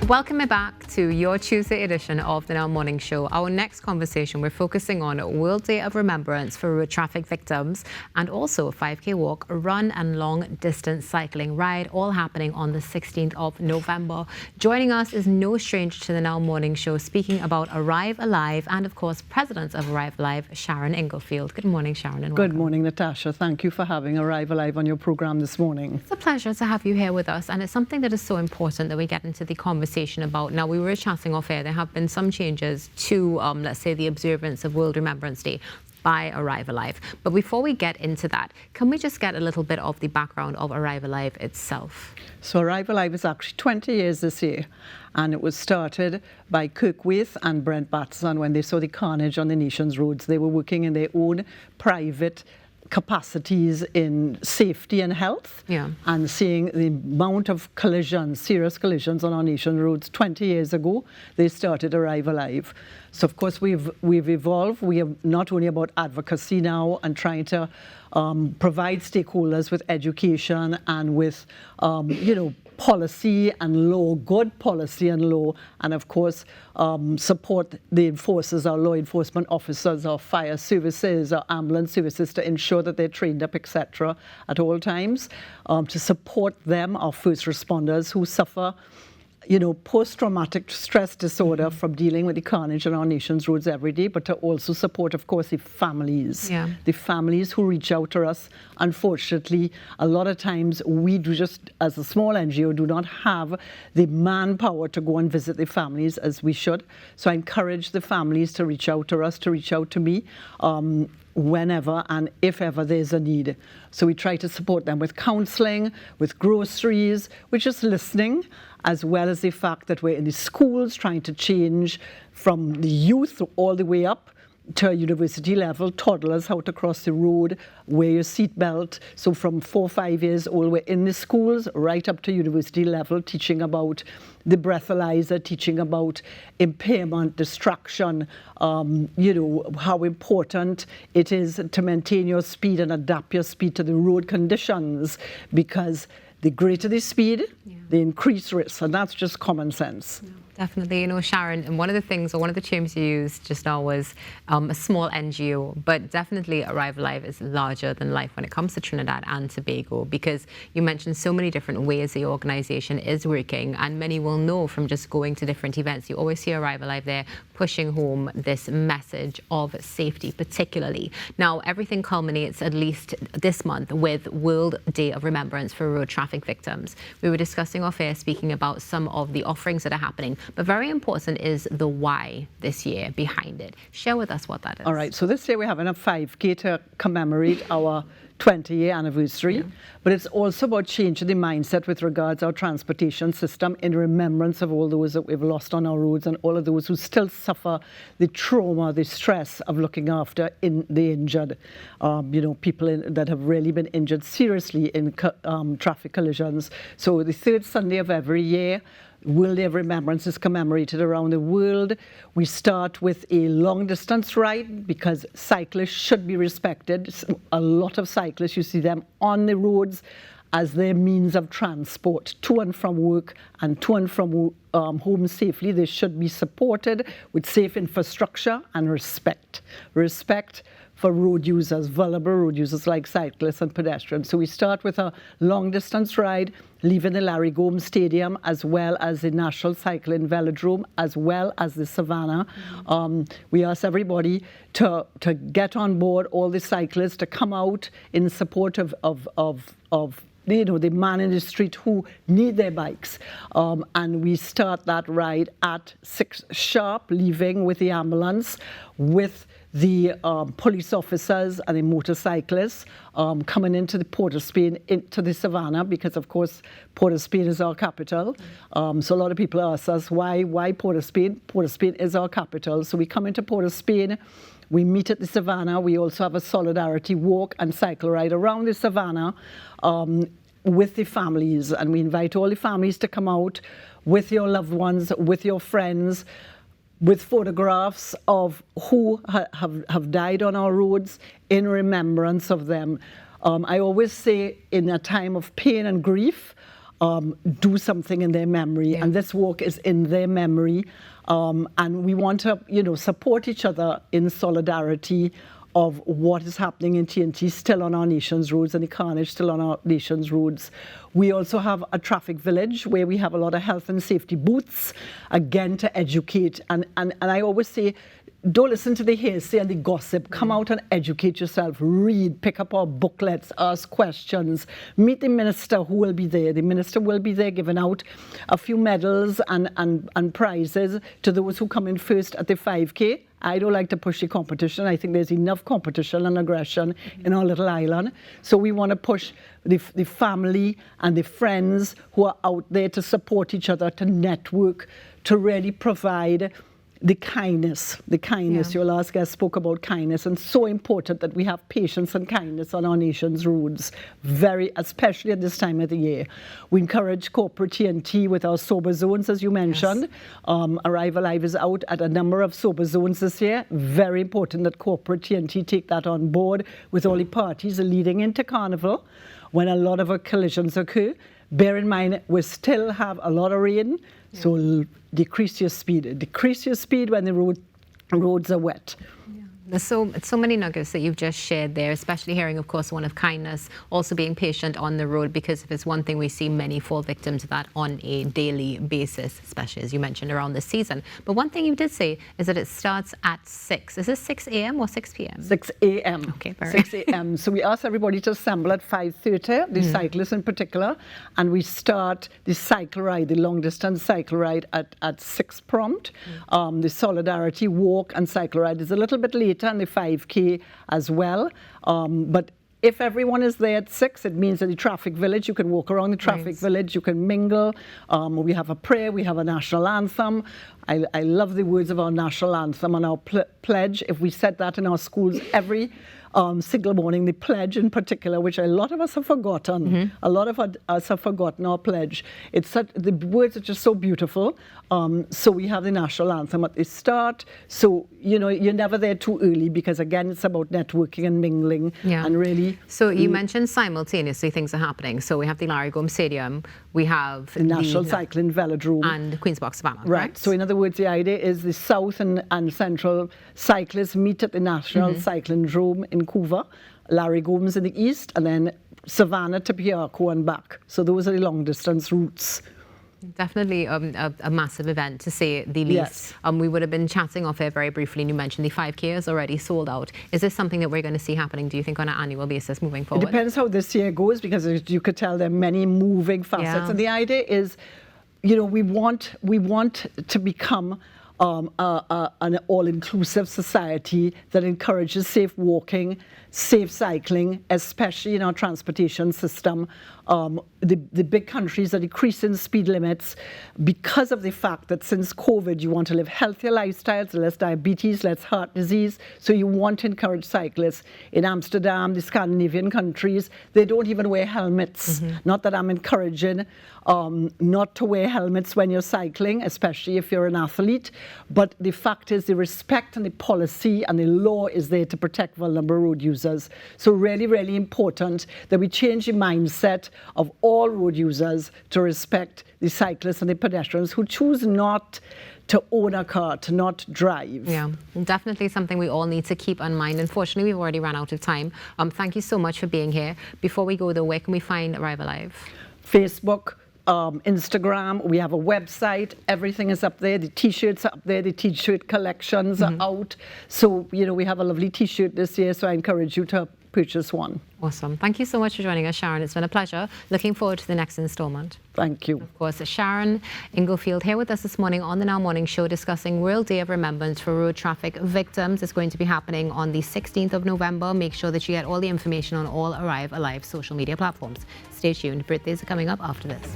Welcome back to your Tuesday edition of the Now Morning Show. Our next conversation, we're focusing on World Day of Remembrance for road traffic victims and also a 5K walk, a run and long distance cycling ride, all happening on the 16th of November. Joining us is no stranger to the Now Morning Show, speaking about Arrive Alive and, of course, President of Arrive Alive, Sharon Inglefield. Good morning, Sharon, and welcome. Good morning, Natasha. Thank you for having Arrive Alive on your program this morning. It's a pleasure to have you here with us, and it's something that is so important that we get into the conversation about. Now, we were chatting off air. There have been some changes to, let's say, the observance of World Remembrance Day by Arrive Alive. But before we get into that, can we just get a little bit of the background of Arrive Alive itself? So Arrive Alive is actually 20 years this year, and it was started by Kirkwaith and Brent Batson when they saw the carnage on the nation's roads. They were working in their own private capacities in safety and health, and seeing the amount of collisions, serious collisions on our nation's roads 20 years ago, they started Arrive Alive. So of course we've evolved. We are not only about advocacy now and trying to provide stakeholders with education and with policy and law, good policy and law, and of course support the enforcers, our law enforcement officers, our fire services, our ambulance services, to ensure that they're trained up, etc., at all times, to support them, our first responders who suffer post-traumatic stress disorder from dealing with the carnage on our nation's roads every day, but to also support, of course, the families who reach out to us. Unfortunately, a lot of times we do just, as a small NGO, do not have the manpower to go and visit the families as we should. So I encourage the families to reach out to us, to reach out to me, whenever and if ever there's a need. So we try to support them with counseling, with groceries, with just listening, as well as the fact that we're in the schools trying to change from the youth all the way up to university level, toddlers, how to cross the road, wear your seatbelt. So from 4 or 5 years old, we're in the schools right up to university level, teaching about the breathalyzer, teaching about impairment, distraction, how important it is to maintain your speed and adapt your speed to the road conditions, because the greater the speed, the increased risk, and that's just common sense. Definitely. Sharon, and one of the things, or one of the terms you used just now was a small NGO, but definitely Arrive Alive is larger than life when it comes to Trinidad and Tobago, because you mentioned so many different ways the organization is working, and many will know from just going to different events. You always see Arrive Alive there pushing home this message of safety, particularly. Now, everything culminates, at least this month, with World Day of Remembrance for road traffic victims. We were discussing off air, speaking about some of the offerings that are happening, but very important is the why this year behind it. Share with us what that is. All right, so this year we're having a 5K to commemorate our 20-year anniversary, but it's also about changing the mindset with regards to our transportation system in remembrance of all those that we've lost on our roads and all of those who still suffer the trauma, the stress of looking after the injured, people that have really been injured seriously in traffic collisions. So the third Sunday of every year, World Day of Remembrance is commemorated around the world. We start with a long-distance ride because cyclists should be respected. A lot of cyclists, you see them on the roads as their means of transport to and from work and to and from home safely. They should be supported with safe infrastructure and respect. Respect for road users, vulnerable road users like cyclists and pedestrians. So we start with a long-distance ride, leaving the Larry Gomes Stadium, as well as the National Cycling Velodrome, as well as the Savannah. We ask everybody to get on board, all the cyclists to come out in support of the man in the street who need their bikes. And we start that ride at 6 sharp, leaving with the ambulance, with the police officers and the motorcyclists coming into the Port of Spain, into the Savannah, because of course Port of Spain is our capital. So a lot of people ask us, why Port of Spain? Port of Spain is our capital. So we come into Port of Spain, we meet at the Savannah. We also have a solidarity walk and cycle ride around the Savannah with the families. And we invite all the families to come out with your loved ones, with your friends, with photographs of who have died on our roads in remembrance of them. I always say, in a time of pain and grief, do something in their memory. And this walk is in their memory. And we want to, support each other in solidarity of what is happening in TNT still on our nation's roads and the carnage still on our nation's roads. We also have a traffic village where we have a lot of health and safety booths, again, to educate. And I always say, don't listen to the hearsay and the gossip. Come out and educate yourself. Read, pick up our booklets, ask questions. Meet the minister who will be there. The minister will be there giving out a few medals and prizes to those who come in first at the 5K. I don't like to push the competition. I think there's enough competition and aggression in our little island. So we want to push the family and the friends who are out there to support each other, to network, to really provide the kindness. Your last guest spoke about kindness, and so important that we have patience and kindness on our nation's roads, especially at this time of the year. We encourage corporate TNT with our sober zones, as you mentioned. Arrive Alive is out at a number of sober zones this year. Very important that corporate TNT take that on board with all the parties leading into Carnival, when a lot of our collisions occur. Bear in mind, we still have a lot of rain, so decrease your speed. Decrease your speed when the roads are wet. There's so many nuggets that you've just shared there, especially hearing, of course, one of kindness, also being patient on the road, because if it's one thing, we see many fall victim to that on a daily basis, especially as you mentioned around this season. But one thing you did say is that it starts at 6. Is this 6 a.m. or 6 p.m.? 6 a.m. Okay, 6 a.m. So we ask everybody to assemble at 5:30, the cyclists in particular, and we start the cycle ride, the long distance cycle ride at 6 prompt. The solidarity walk and cycle ride is a little bit later, and the 5K as well. But if everyone is there at 6, it means that the traffic village, you can walk around the traffic village, you can mingle. We have a prayer, we have a national anthem. I love the words of our national anthem and our pledge. If we said that in our schools every single morning, the pledge in particular, which a lot of us have forgotten. A lot of us have forgotten our pledge. The words are just so beautiful. So we have the national anthem at the start. So, you're never there too early, because again, it's about networking and mingling and really. So you mentioned simultaneously things are happening. So we have the Larry Gomes Stadium, we have the National Cycling Velodrome and Queen's Park Savannah. Right. Correct? So in other words, the idea is the south and central cyclists meet at the National Cycling Drome in Couva, Larry Gomes in the east, and then Savannah to Piarco and back. So those are the long distance routes. Definitely a massive event, to say the least. Yes. We would have been chatting off air very briefly, and you mentioned the 5K is already sold out. Is this something that we're going to see happening, do you think, on an annual basis moving forward? It depends how this year goes, because you could tell there are many moving facets. And the idea is, we want to become an all-inclusive society that encourages safe walking, safe cycling, especially in our transportation system. The big countries are decreasing speed limits because of the fact that since COVID, you want to live healthier lifestyles, less diabetes, less heart disease. So you want to encourage cyclists. In Amsterdam, the Scandinavian countries, they don't even wear helmets. Not that I'm encouraging not to wear helmets when you're cycling, especially if you're an athlete. But the fact is, the respect and the policy and the law is there to protect vulnerable road users. So really, really important that we change the mindset of all road users to respect the cyclists and the pedestrians who choose not to own a car, to not drive. Yeah, definitely something we all need to keep in mind. Unfortunately, we've already run out of time. Thank you so much for being here. Before we go, though, where can we find Arrive Alive? Facebook, Instagram, we have a website, everything is up there, the t-shirts are up there, the t-shirt collections are out. So, we have a lovely t-shirt this year, so I encourage you to purchase one. Awesome. Thank you so much for joining us, Sharon. It's been a pleasure. Looking forward to the next installment. Thank you. Of course, Sharon Inglefield here with us this morning on the Now Morning Show, discussing World Day of Remembrance for road traffic victims. It's going to be happening on the 16th of November. Make sure that you get all the information on all Arrive Alive social media platforms. Stay tuned. Birthdays are coming up after this.